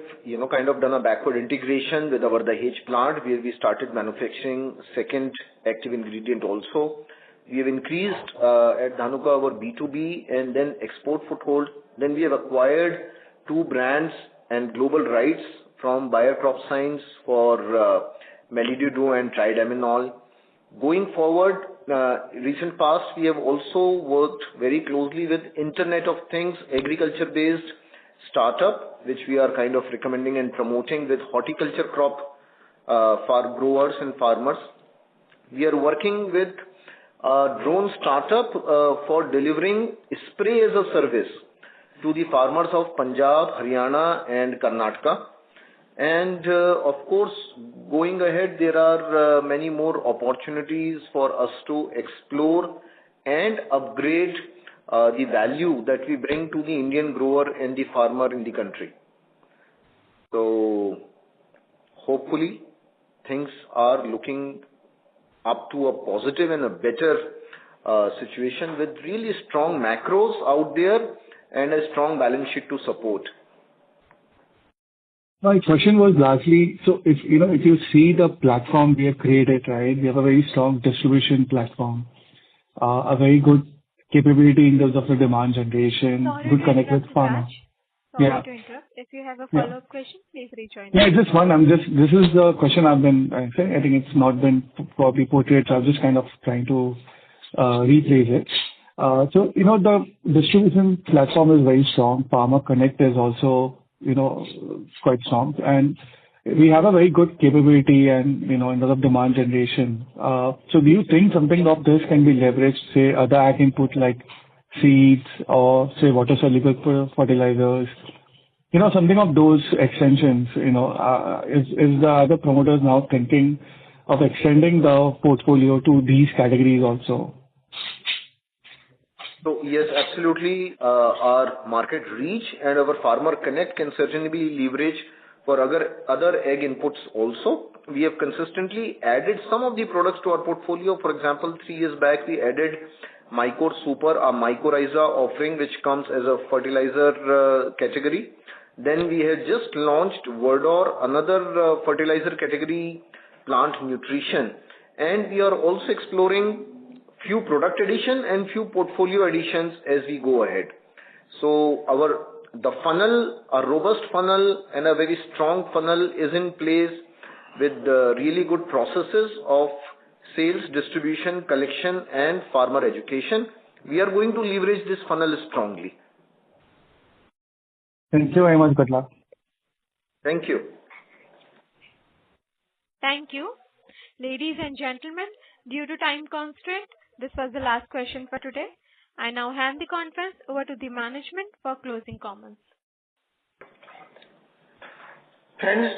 kind of done a backward integration with our Dahej plant where we started manufacturing second active ingredient also. We have increased at Dhanuka our B2B and then export foothold. Then we have acquired 2 brands and global rights from Bayer Crop Science for Melidido and Tridimenol. Going forward, recent past, we have also worked very closely with Internet of Things, agriculture-based startup, which we are kind of recommending and promoting with horticulture crop for growers and farmers. We are working with a drone startup for delivering spray as a service to the farmers of Punjab, Haryana and Karnataka. And of course, going ahead, there are many more opportunities for us to explore and upgrade the value that we bring to the Indian grower and the farmer in the country. So hopefully things are looking up to a positive and a better situation with really strong macros out there and a strong balance sheet to support. My question was largely, so if you see the platform we have created, right, we have a very strong distribution platform, a very good capability in terms of the demand generation, good connect with farmers. Sorry to interrupt. If you have a follow-up question, please rejoin. Yeah, just one. This is the question I've been saying. I think it's not been properly portrayed, so I'm just kind of trying to rephrase it. So, the distribution platform is very strong. Farmer Connect is also, quite strong. And we have a very good capability and, in terms of demand generation. So do you think something of this can be leveraged, say, other ag input like seeds or, say, water-soluble fertilizers? Something of those extensions, is the other promoters now thinking of extending the portfolio to these categories also? So yes, absolutely. Our market reach and our Farmer Connect can certainly be leveraged for other egg inputs also. We have consistently added some of the products to our portfolio. For example, 3 years back, we added Mycore Super, a mycorrhiza offering, which comes as a fertilizer category. Then we had just launched Verdor, another fertilizer category, plant nutrition. And we are also exploring few product addition and few portfolio additions as we go ahead. So the funnel, a robust funnel and a very strong funnel is in place with really good processes of sales, distribution, collection and farmer education. We are going to leverage this funnel strongly. Thank you very much. Good luck. Thank you. Thank you. Ladies and gentlemen, due to time constraint, this was the last question for today. I now hand the conference over to the management for closing comments. Friends,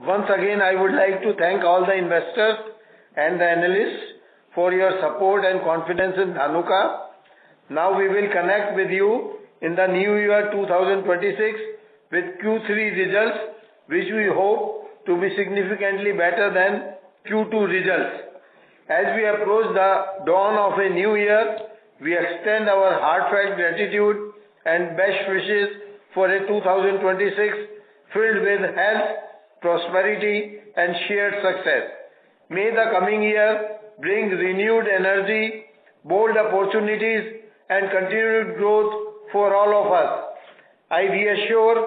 once again, I would like to thank all the investors and the analysts for your support and confidence in Dhanuka. Now we will connect with you in the new year 2026 with Q3 results, which we hope to be significantly better than Q2 results. As we approach the dawn of a new year, we extend our heartfelt gratitude and best wishes for a 2026 filled with health, prosperity and shared success. May the coming year bring renewed energy, bold opportunities and continued growth for all of us. I reassure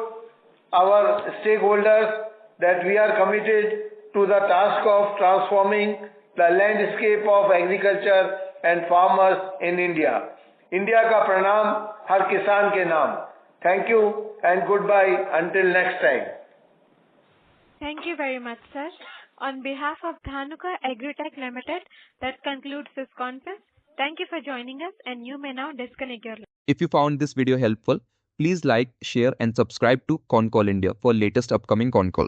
our stakeholders that we are committed to the task of transforming the landscape of agriculture and farmers in India. India का प्रणाम हर किसान के नाम. Thank you and goodbye until next time. Thank you very much, sir. On behalf of Dhanuka Agritech Limited, that concludes this conference. Thank you for joining us, and you may now disconnect your line. If you found this video helpful, please like, share and subscribe to Concall India for latest upcoming Concall.